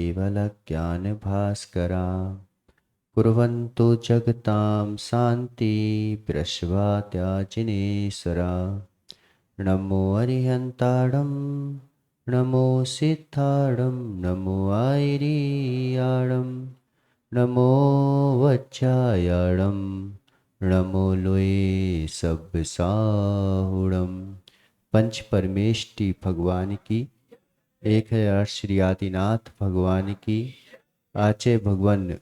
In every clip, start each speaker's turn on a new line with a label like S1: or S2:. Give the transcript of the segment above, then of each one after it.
S1: केवलज्ञानभास्करा कुर्वन्तो जगतां शान्ति प्रश्वात्याजिनेश्वरा। नमो अरिहन्ताणं नमो सिद्धाणं नमो आयर्याणं नमो वज्रायणं नमो लोये सब साहुणम। पंच परमेष्टि भगवान की, 1000 श्री आदिनाथ भगवान की, आचे भगवान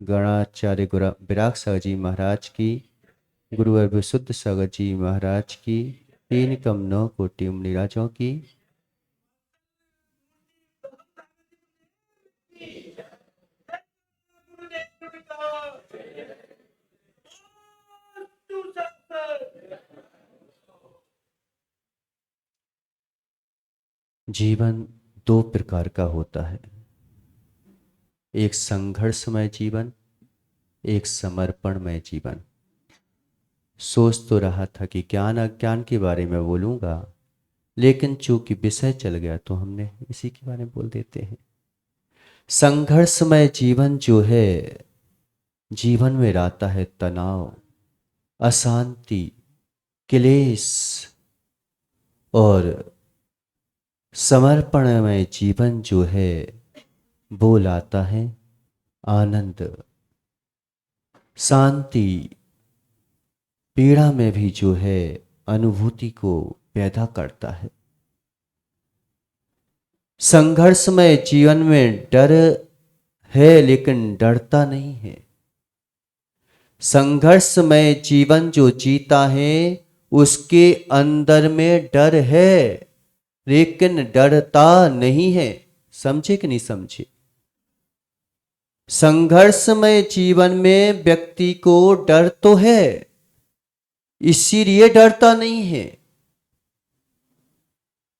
S1: गणाचार्य विराग सागर जी महाराज की, गुरुवर विशुद्ध सागर जी महाराज की, 3 कम 9 कोटि मुनिराजों की। जीवन 2 प्रकार का होता है, एक संघर्षमय जीवन, एक समर्पणमय जीवन। सोच तो रहा था कि ज्ञान अज्ञान के बारे में बोलूंगा, लेकिन चूंकि विषय चल गया तो हमने इसी के बारे में बोल देते हैं। संघर्षमय जीवन जो है, जीवन में रहता है तनाव, अशांति, क्लेश, और समर्पणमय जीवन जो है वो लाता है आनंद, शांति, पीड़ा में भी जो है अनुभूति को पैदा करता है। संघर्षमय जीवन में डर है लेकिन डरता नहीं है। संघर्षमय जीवन जो जीता है उसके अंदर में डर है लेकिन डरता नहीं है। समझे कि नहीं समझे? संघर्षमय जीवन में व्यक्ति को डर तो है, इसीलिए डरता नहीं है।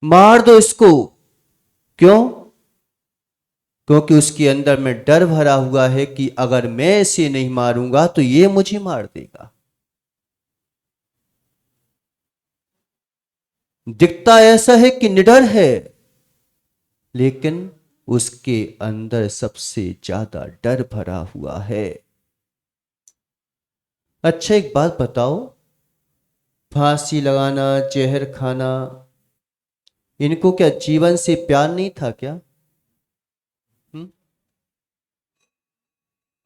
S1: मार दो इसको, क्यों? क्योंकि उसके अंदर में डर भरा हुआ है कि अगर मैं इसे नहीं मारूंगा तो ये मुझे मार देगा। दिखता ऐसा है कि निडर है, लेकिन उसके अंदर सबसे ज्यादा डर भरा हुआ है। अच्छा एक बात बताओ, फांसी लगाना, जहर खाना, इनको क्या जीवन से प्यार नहीं था क्या?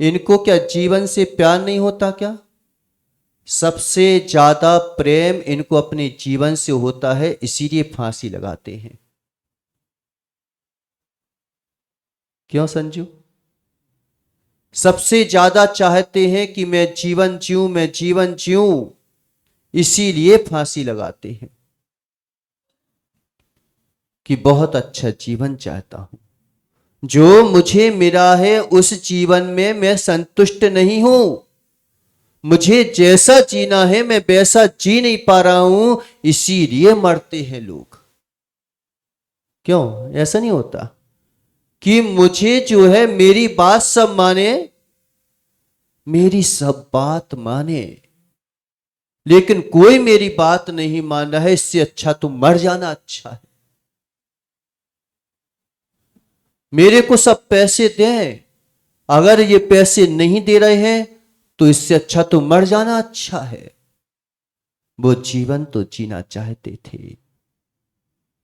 S1: इनको क्या जीवन से प्यार नहीं होता क्या? सबसे ज्यादा प्रेम इनको अपने जीवन से होता है, इसीलिए फांसी लगाते हैं। क्यों संजू? सबसे ज्यादा चाहते हैं कि मैं जीवन जीऊं, मैं जीवन जीऊं, इसीलिए फांसी लगाते हैं कि बहुत अच्छा जीवन चाहता हूं, जो मुझे मिला है उस जीवन में मैं संतुष्ट नहीं हूं, मुझे जैसा जीना है मैं वैसा जी नहीं पा रहा हूं, इसीलिए मरते हैं लोग। क्यों ऐसा नहीं होता कि मुझे जो है मेरी बात सब माने, मेरी सब बात माने, लेकिन कोई मेरी बात नहीं मान रहा है, इससे अच्छा तो मर जाना अच्छा है। मेरे को सब पैसे दें, अगर ये पैसे नहीं दे रहे हैं तो इससे अच्छा तो मर जाना अच्छा है। वो जीवन तो जीना चाहते थे,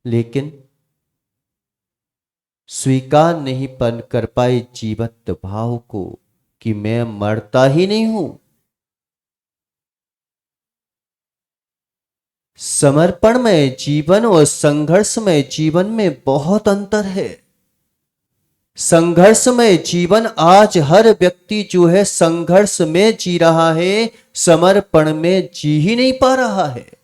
S1: लेकिन स्वीकार नहीं कर पाए जीवत भाव को कि मैं मरता ही नहीं हूं। समर्पणमय जीवन और संघर्षमय जीवन में बहुत अंतर है। संघर्षमय जीवन आज हर व्यक्ति जो है संघर्ष में जी रहा है, समर्पण में जी ही नहीं पा रहा है।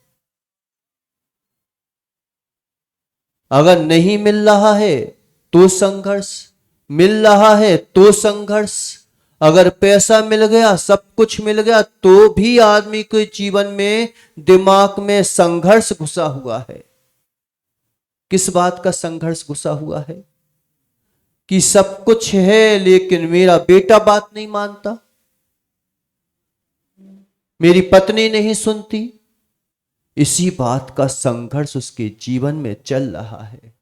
S1: अगर नहीं मिल रहा है तो संघर्ष, मिल रहा है तो संघर्ष, अगर पैसा मिल गया, सब कुछ मिल गया, तो भी आदमी के जीवन में दिमाग में संघर्ष घुसा हुआ है। किस बात का संघर्ष घुसा हुआ है? कि सब कुछ है लेकिन मेरा बेटा बात नहीं मानता, मेरी पत्नी नहीं सुनती। इसी बात का संघर्ष उसके जीवन में चल रहा है।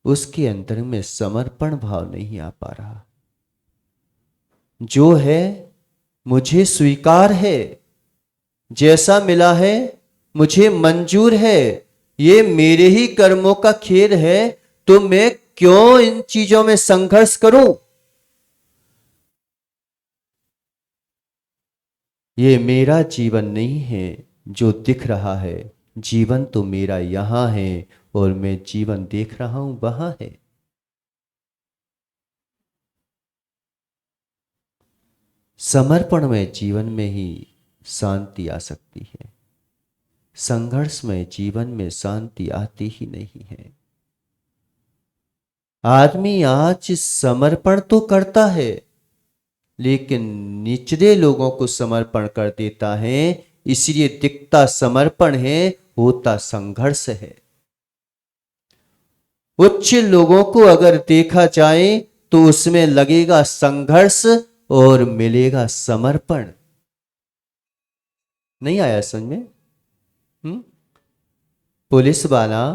S1: उसके अंदर में समर्पण भाव नहीं आ पा रहा। जो है मुझे स्वीकार है, जैसा मिला है मुझे मंजूर है, ये मेरे ही कर्मों का खेल है, तो मैं क्यों इन चीजों में संघर्ष करूं? ये मेरा जीवन नहीं है जो दिख रहा है, जीवन तो मेरा यहां है और मैं जीवन देख रहा हूं वहां है। समर्पण में जीवन में ही शांति आ सकती है, संघर्ष में जीवन में शांति आती ही नहीं है। आदमी आज समर्पण तो करता है, लेकिन निचले लोगों को समर्पण कर देता है, इसलिए दिखता समर्पण है, होता संघर्ष है। उच्च लोगों को अगर देखा जाए तो उसमें लगेगा संघर्ष और मिलेगा समर्पण। नहीं आया समझ में? पुलिस वाला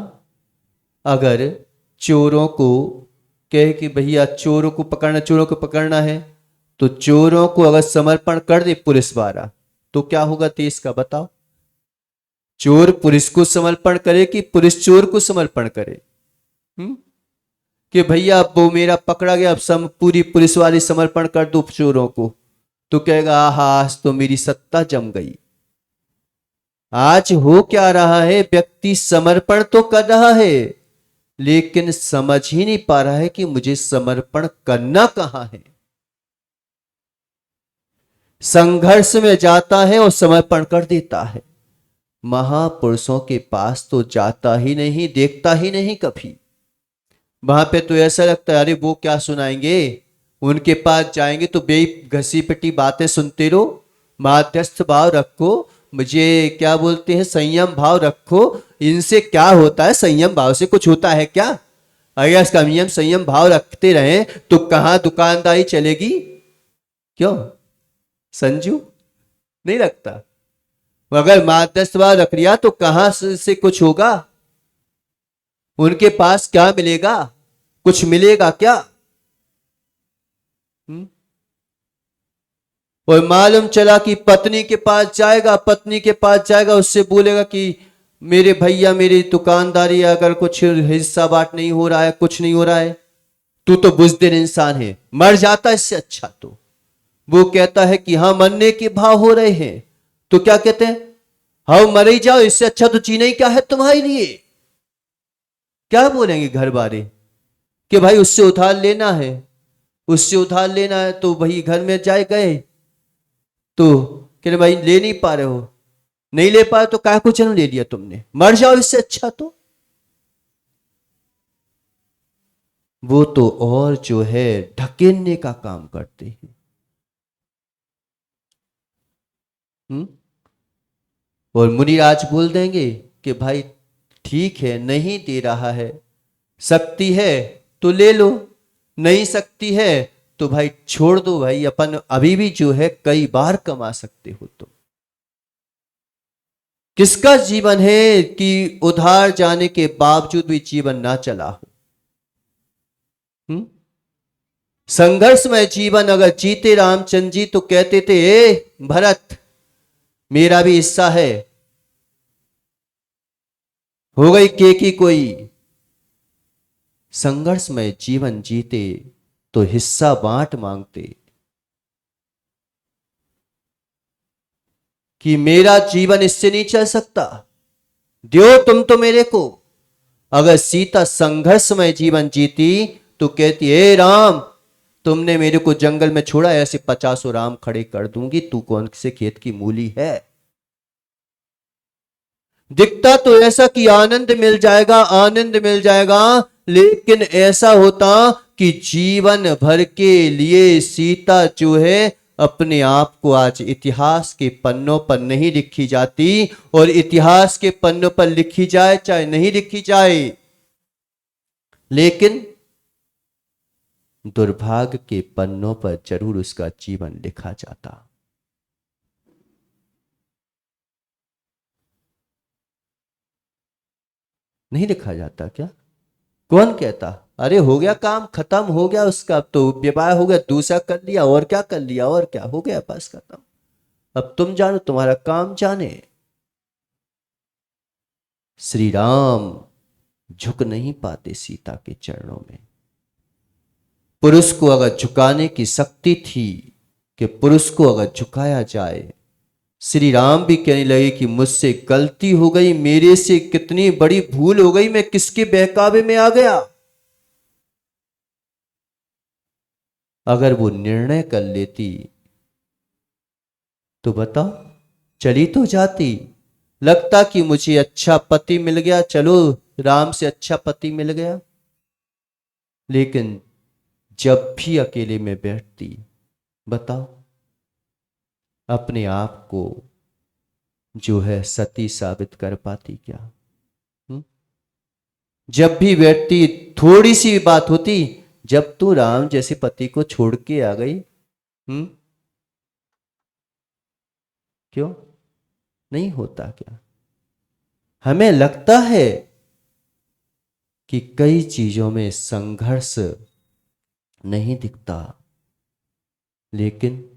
S1: अगर चोरों को कहे कि भैया चोरों को पकड़ना है, तो चोरों को अगर समर्पण कर दे पुलिस वाला, तो क्या होगा देश का? बताओ। चोर पुलिस को समर्पण करे कि पुलिस चोर को समर्पण करे? कि भैया अब वो मेरा पकड़ा गया, अब पूरी पुलिस वाली समर्पण कर दो चोरों को, तो कहेगा आहा आज तो मेरी सत्ता जम गई। आज हो क्या रहा है, व्यक्ति समर्पण तो कर रहा है, लेकिन समझ ही नहीं पा रहा है कि मुझे समर्पण करना कहां है। संघर्ष में जाता है और समर्पण कर देता है। महापुरुषों के पास तो जाता ही नहीं, देखता ही नहीं कभी। वहां पे तो ऐसा लगता है अरे वो क्या सुनाएंगे, उनके पास जाएंगे तो बे घसी पिटी बातें सुनते रहो। माध्यस्थ भाव रखो, मुझे क्या बोलते हैं संयम भाव रखो। इनसे क्या होता है? संयम भाव से कुछ होता है क्या? अगर संयम संयम भाव रखते रहे तो कहां दुकानदारी चलेगी? क्यों संजू? नहीं लगता? अगर माध्यस्थ भाव रख लिया तो कहां से कुछ होगा? उनके पास क्या मिलेगा? कुछ मिलेगा क्या? और मालूम चला कि पत्नी के पास जाएगा, उससे बोलेगा कि मेरे भैया मेरी दुकानदारी अगर कुछ हिस्सा बाट नहीं हो रहा है, कुछ नहीं हो रहा है, तू तो बुज़दिल इंसान है, मर जाता इससे अच्छा। तो वो कहता है कि हाँ मरने के भाव हो रहे हैं, तो क्या कहते हैं? हाँ मर ही जाओ, इससे अच्छा तो जीना ही क्या है तुम्हारे लिए। क्या बोलेंगे घर वाले कि भाई उससे उधार लेना है, तो भाई घर में जाए गए तो कह भाई ले नहीं पा रहे हो, नहीं ले पाए तो क्या कुछ जन्म ले लिया तुमने, मर जाओ इससे अच्छा। तो वो तो और जो है ढकेलने का काम करते हैं। और मुनिराज बोल देंगे कि भाई ठीक है नहीं दे रहा है, शक्ति है तो ले लो, नहीं शक्ति है तो भाई छोड़ दो, भाई अपन अभी भी जो है कई बार कमा सकते हो। तो किसका जीवन है कि उधार जाने के बावजूद भी जीवन ना चला हो? संघर्षमय जीवन अगर जीते रामचंद्र जी तो कहते थे ए भरत मेरा भी हिस्सा है। हो गई केकी कोई? संघर्षमय जीवन जीते तो हिस्सा बांट मांगते कि मेरा जीवन इससे नहीं चल सकता, दो तुम तो मेरे को। अगर सीता संघर्षमय जीवन जीती तो कहती हे राम तुमने मेरे को जंगल में छोड़ा, ऐसे 50 राम खड़े कर दूंगी, तू कौन से खेत की मूली है। दिखता तो ऐसा कि आनंद मिल जाएगा, लेकिन ऐसा होता कि जीवन भर के लिए सीता जो है अपने आप को आज इतिहास के पन्नों पर नहीं लिखी जाती, और इतिहास के पन्नों पर लिखी जाए चाहे नहीं लिखी जाए, लेकिन दुर्भाग्य के पन्नों पर जरूर उसका जीवन लिखा जाता। नहीं लिखा जाता क्या? कौन कहता, अरे हो गया काम खत्म हो गया उसका, अब तो विवाह हो गया, दूसरा कर लिया, और क्या कर लिया, और क्या हो गया, बस खत्म, अब तुम जानो, तुम्हारा काम जाने। श्री राम झुक नहीं पाते सीता के चरणों में। पुरुष को अगर झुकाने की शक्ति थी कि पुरुष को अगर झुकाया जाए, श्री राम भी कहने लगे कि मुझसे गलती हो गई, मेरे से कितनी बड़ी भूल हो गई, मैं किसके बहकावे में आ गया। अगर वो निर्णय कर लेती तो बताओ, चली तो जाती, लगता कि मुझे अच्छा पति मिल गया, चलो राम से अच्छा पति मिल गया। लेकिन जब भी अकेले में बैठती, बताओ अपने आप को जो है सती साबित कर पाती क्या? जब भी बैठती थोड़ी सी बात होती, जब तू राम जैसे पति को छोड़ के आ गई, क्यों नहीं होता क्या? हमें लगता है कि कई चीजों में संघर्ष नहीं दिखता, लेकिन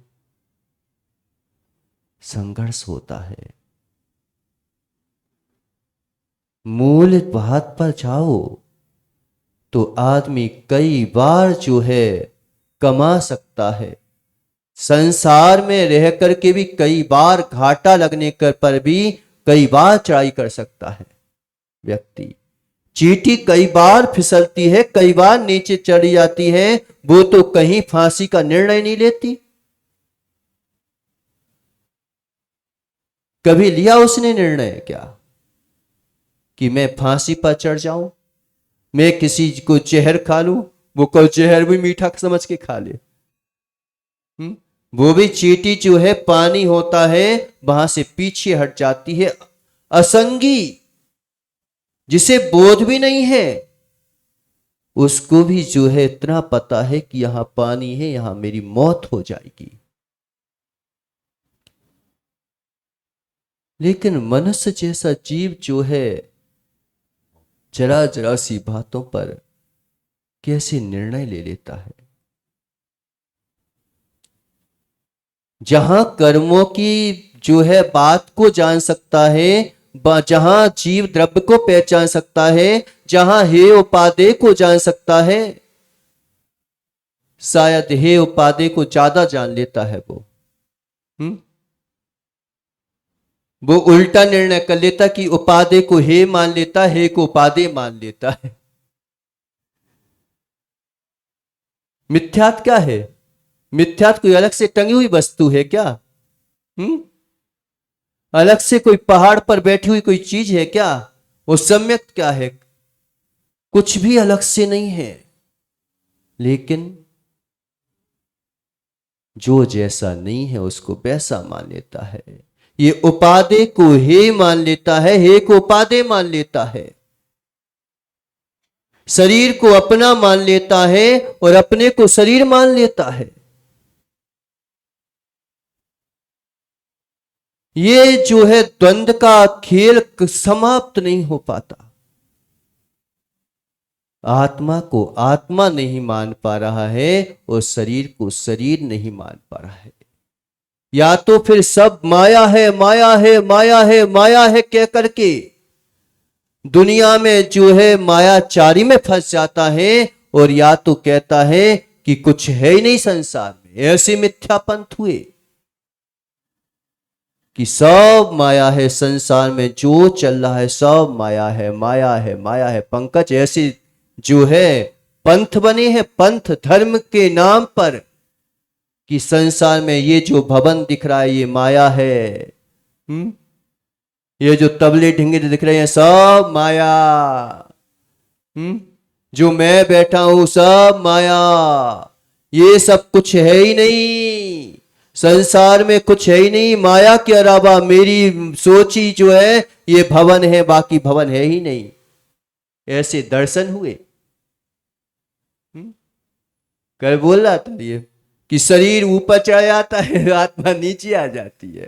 S1: संघर्ष होता है। मूल बात पर जाओ तो आदमी कई बार जो है कमा सकता है, संसार में रह करके भी कई बार घाटा लगने पर भी कई बार चढ़ाई कर सकता है व्यक्ति। चींटी कई बार फिसलती है, कई बार नीचे चढ़ी जाती है, वो तो कहीं फांसी का निर्णय नहीं लेती। कभी लिया उसने निर्णय क्या कि मैं फांसी पर चढ़ जाऊं, मैं किसी को जहर खा लूं, वो कल जहर भी मीठा समझ के खा ले। वो भी चींटी जो है पानी होता है वहां से पीछे हट जाती है, असंगी जिसे बोध भी नहीं है, उसको भी जो है इतना पता है कि यहां पानी है, यहां मेरी मौत हो जाएगी। लेकिन मनुष्य जैसा जीव जो है जरा जरा सी बातों पर कैसे निर्णय ले लेता है। जहां कर्मों की जो है बात को जान सकता है, जहां जीव द्रव्य को पहचान सकता है, जहां हे उपादेय को जान सकता है, शायद हे उपादेय को ज्यादा जान लेता है वो उल्टा निर्णय कर लेता कि उपादेय को हे मान लेता, हे को उपादेय मान लेता है। मिथ्यात्व क्या है? मिथ्यात्व कोई अलग से टंगी हुई वस्तु है क्या? अलग से कोई पहाड़ पर बैठी हुई कोई चीज है क्या? वो सम्यक क्या है? कुछ भी अलग से नहीं है। लेकिन जो जैसा नहीं है उसको वैसा मान लेता है। ये उपादेय को हे मान लेता है, हे को उपादेय मान लेता है, शरीर को अपना मान लेता है और अपने को शरीर मान लेता है। ये जो है द्वंद्व का खेल समाप्त नहीं हो पाता। आत्मा को आत्मा नहीं मान पा रहा है और शरीर को शरीर नहीं मान पा रहा है। या तो फिर सब माया है, माया है, माया है, माया है कह करके दुनिया में जो है मायाचारी में फंस जाता है, और या तो कहता है कि कुछ है ही नहीं संसार में। ऐसे मिथ्या पंथ हुए कि सब माया है, संसार में जो चल रहा है सब माया है, माया है, माया है। पंकज ऐसे जो है पंथ बने हैं, पंथ धर्म के नाम पर, कि संसार में ये जो भवन दिख रहा है ये माया है, ये जो तबले ढिंगे दिख रहे हैं सब माया, जो मैं बैठा हूं सब माया, ये सब कुछ है ही नहीं, संसार में कुछ है ही नहीं, माया के अलावा मेरी सोची जो है ये भवन है, बाकी भवन है ही नहीं। ऐसे दर्शन हुए। कल बोल रहा था ये कि शरीर ऊपर चढ़ जाता है, आत्मा नीचे आ जाती है।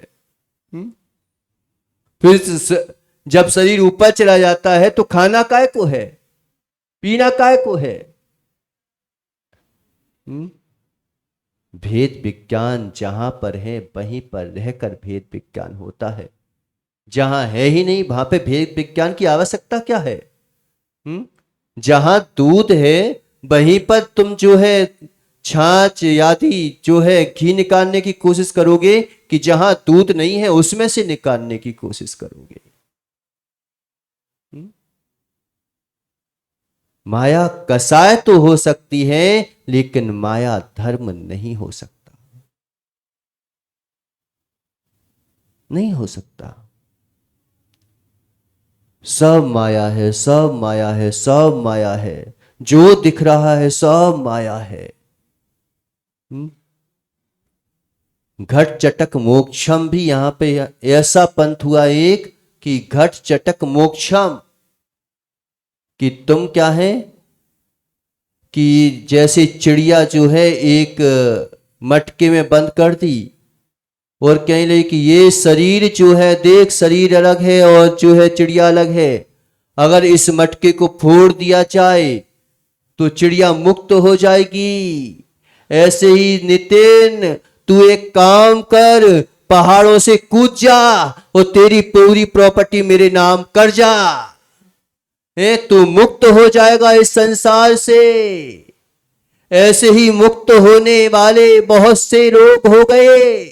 S1: फिर जब शरीर ऊपर चला जाता है तो खाना काय को है? पीना काय को है? हम्म? भेद विज्ञान जहां पर है वहीं पर रहकर भेद विज्ञान होता है। जहां है ही नहीं वहां पे भेद विज्ञान की आवश्यकता क्या है? हम्म? जहां दूध है वहीं पर तुम जो है छाछ आदि जो है घी निकालने की कोशिश करोगे, कि जहां दूध नहीं है उसमें से निकालने की कोशिश करोगे? हम्म? माया कसाय तो हो सकती है, लेकिन माया धर्म नहीं हो सकता, नहीं हो सकता। सब माया है, सब माया है, सब माया है। जो दिख रहा है सब माया है। हम्म? घट चटक मोक्षम भी यहां पे ऐसा पंथ हुआ एक, कि घट चटक मोक्षम, कि तुम क्या है, कि जैसे चिड़िया जो है एक मटके में बंद कर दी और कहने लगी कि ये शरीर जो है देख, शरीर अलग है और जो है चिड़िया अलग है। अगर इस मटके को फोड़ दिया जाए तो चिड़िया मुक्त हो जाएगी। ऐसे ही नितिन, तू एक काम कर, पहाड़ों से कूद जा और तेरी पूरी प्रॉपर्टी मेरे नाम कर जा, तू मुक्त हो जाएगा इस संसार से। ऐसे ही मुक्त होने वाले बहुत से लोग हो गए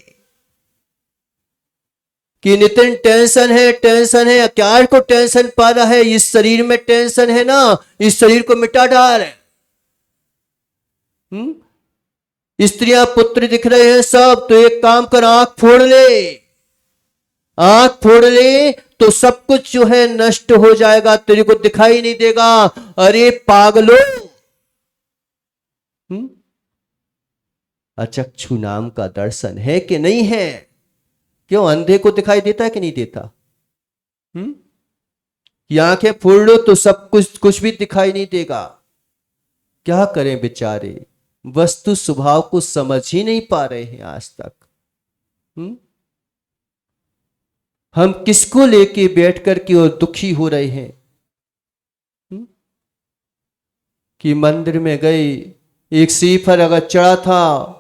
S1: कि नितिन टेंशन है, टेंशन है। क्या को टेंशन पा रहा है? इस शरीर में टेंशन है ना, इस शरीर को मिटा डाल। स्त्रियां पुत्र दिख रहे हैं सब, तो एक काम कर, आंख फोड़ ले। आंख फोड़ ले तो सब कुछ जो है नष्ट हो जाएगा, तेरे को दिखाई नहीं देगा। अरे पागलो, अचक्षु नाम का दर्शन है कि नहीं है? क्यों अंधे को दिखाई देता है कि नहीं देता? कि आंखें फोड़ लो तो सब कुछ भी दिखाई नहीं देगा। क्या करें बेचारे, वस्तु स्वभाव को समझ ही नहीं पा रहे हैं आज तक। हम किसको लेके बैठ कर के और दुखी हो रहे हैं? कि मंदिर में गए, एक श्रीफल अगर चढ़ा था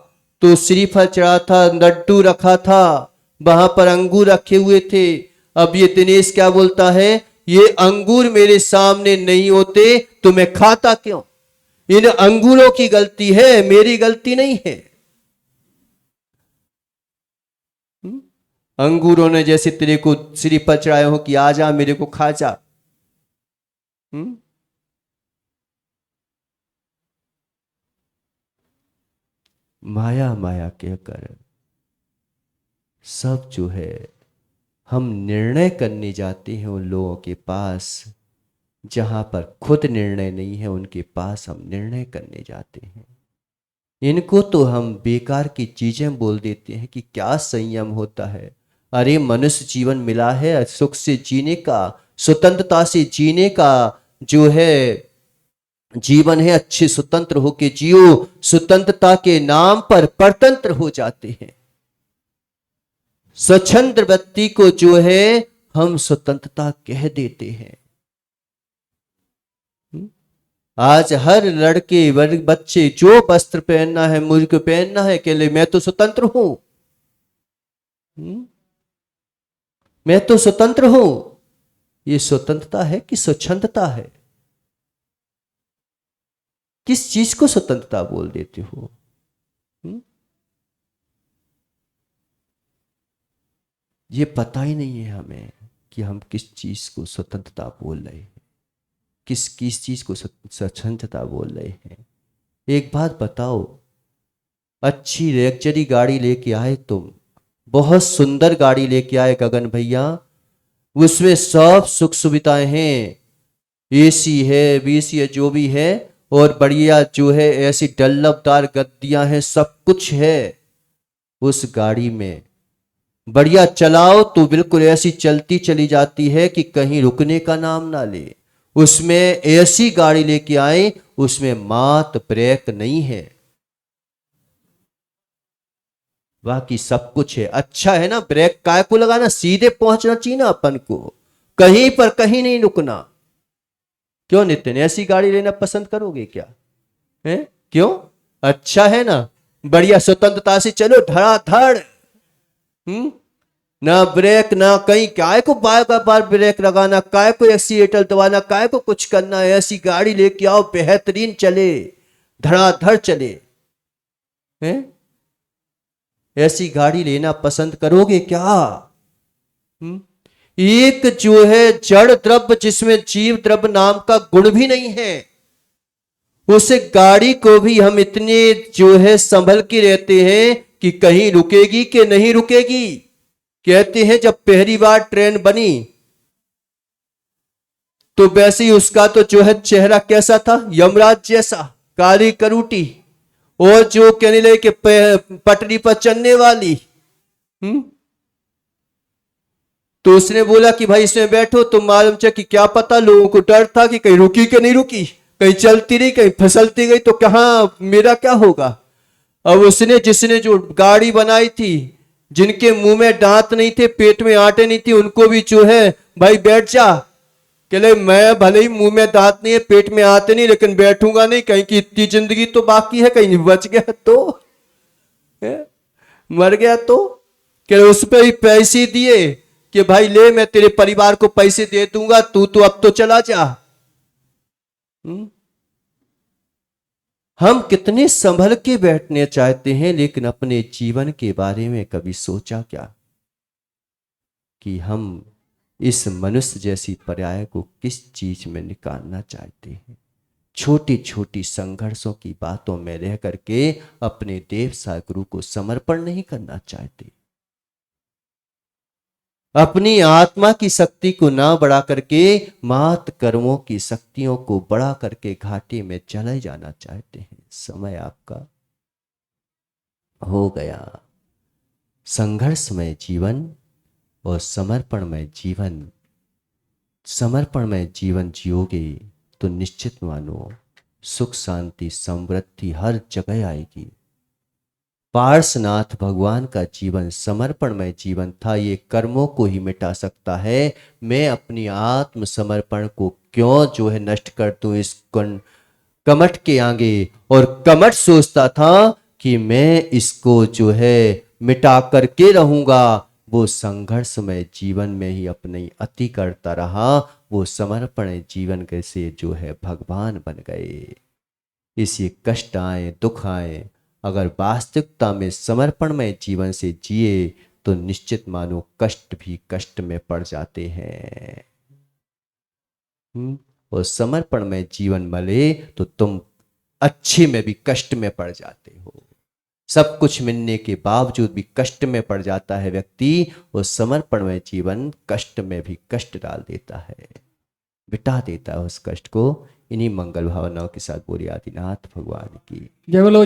S1: तो श्रीफल चढ़ा था, लड्डू रखा था, वहां पर अंगूर रखे हुए थे। अब ये दिनेश क्या बोलता है, ये अंगूर मेरे सामने नहीं होते तो मैं खाता क्यों? इन अंगूरों की गलती है, मेरी गलती नहीं है। अंगूरों ने जैसे तेरे को श्रीफल चढ़ाए हो कि आ जा मेरे को खा जा। माया माया कहकर सब जो है हम निर्णय करने जाते हैं उन लोगों के पास, जहां पर खुद निर्णय नहीं है उनके पास हम निर्णय करने जाते हैं। इनको तो हम बेकार की चीजें बोल देते हैं कि क्या संयम होता है। अरे मनुष्य जीवन मिला है सुख से जीने का, स्वतंत्रता से जीने का जो है जीवन है, अच्छे स्वतंत्र होके जियो। स्वतंत्रता के नाम पर परतंत्र हो जाते हैं। स्वच्छंद व्यक्ति को जो है हम स्वतंत्रता कह देते हैं। आज हर लड़के वर्ग बच्चे जो वस्त्र पहनना है मुझको पहनना है, के लिए मैं तो स्वतंत्र हूं, मैं तो स्वतंत्र हूं। ये स्वतंत्रता है कि स्वच्छंदता है? किस चीज को स्वतंत्रता बोल देते हो? ये पता ही नहीं है हमें कि हम किस चीज को स्वतंत्रता बोल रहे हैं, किस किस चीज को स्वच्छंदता बोल रहे हैं। एक बात बताओ, अच्छी लग्जरी गाड़ी लेके आए तुम, बहुत सुंदर गाड़ी लेके आए गगन भैया, उसमें सब सुख सुविधाएं हैं, एसी है, बीसी है, जो भी है, और बढ़िया जो है ऐसी डल्लबदार गद्दियां हैं, सब कुछ है उस गाड़ी में। बढ़िया चलाओ तो बिल्कुल ऐसी चलती चली जाती है कि कहीं रुकने का नाम ना ले। उसमें ऐसी गाड़ी लेके आए, उसमें मात ब्रेक नहीं है, बाकी सब कुछ है। अच्छा है ना, ब्रेक काय को लगाना, सीधे पहुंचना चाहिए ना अपन को, कहीं पर कहीं नहीं रुकना। क्यों नितिन, ऐसी गाड़ी लेना पसंद करोगे क्या? है क्यों? अच्छा है ना, बढ़िया स्वतंत्रता से चलो धड़ाधड़। ना ब्रेक ना कहीं, काय को बार बार ब्रेक लगाना, काय को एक्सीलेटर दबाना, काय को कुछ करना है। ऐसी गाड़ी लेके आओ, बेहतरीन चले, धड़ाधड़ चले। हैं? ऐसी गाड़ी लेना पसंद करोगे क्या? एक जो है जड़ द्रव्य जिसमें जीव द्रव्य नाम का गुण भी नहीं है, उस गाड़ी को भी हम इतने जो है संभल के रहते हैं कि कहीं रुकेगी कि नहीं रुकेगी। कहते हैं जब पहली बार ट्रेन बनी तो वैसे ही उसका तो जो है चेहरा कैसा था, यमराज जैसा, काली करूटी, और जो कहने लगे कि पटरी पर चलने वाली। तो उसने बोला कि भाई इसमें बैठो, तो मालूम चल कि क्या पता, लोगों को डर था कि कहीं रुकी कि नहीं रुकी, कहीं चलती रही कहीं फिसलती गई तो कहां मेरा क्या होगा। अब उसने जिसने जो गाड़ी बनाई थी, जिनके मुंह में दांत नहीं थे, पेट में आटे नहीं थी, उनको भी जो है भाई बैठ जा, कहले मैं भले ही मुंह में दांत नहीं है पेट में आते नहीं, लेकिन बैठूंगा नहीं, कहीं की इतनी जिंदगी तो बाकी है, कहीं बच गया तो मर गया तो। कह उस पर ही पैसे दिए कि भाई ले मैं तेरे परिवार को पैसे दे दूंगा, तू तो अब तो चला जा। हम कितने संभल के बैठने चाहते हैं, लेकिन अपने जीवन के बारे में कभी सोचा क्या कि हम इस मनुष्य जैसी पर्याय को किस चीज में निकालना चाहते हैं। छोटी छोटी संघर्षों की बातों में रह करके अपने देव सागुरु को समर्पण नहीं करना चाहते, अपनी आत्मा की शक्ति को ना बढ़ा करके मात कर्मों की शक्तियों को बढ़ा करके घाटी में चले जाना चाहते हैं। समय आपका हो गया। संघर्षमय जीवन और समर्पणमय जीवन, समर्पणमय जीवन जियोगे तो निश्चित मानो सुख शांति समृद्धि हर जगह आएगी। पार्श्वनाथ भगवान का जीवन समर्पणमय जीवन था, ये कर्मों को ही मिटा सकता है। मैं अपनी आत्म समर्पण को क्यों जो है नष्ट कर दूं इस कमठ के आगे, और कमठ सोचता था कि मैं इसको जो है मिटा करके रहूंगा। वो संघर्षमय जीवन में ही अपनी अति करता रहा, वो समर्पण जीवन कैसे जो है भगवान बन गए। इसी कष्ट आए दुख आए, अगर वास्तविकता में समर्पणमय जीवन से जिए तो निश्चित मानो कष्ट भी कष्ट में पड़ जाते हैं। और समर्पणमय जीवन मिले तो तुम अच्छे में भी कष्ट में पड़ जाते हो। सब कुछ मिलने के बावजूद भी कष्ट में पड़ जाता है व्यक्ति, और समर्पणमय जीवन कष्ट में भी कष्ट डाल देता है, मिटा देता है उस कष्ट को। इन्हीं मंगल भावनाओं के साथ बोलिए आदिनाथ भगवान की जय बोलो।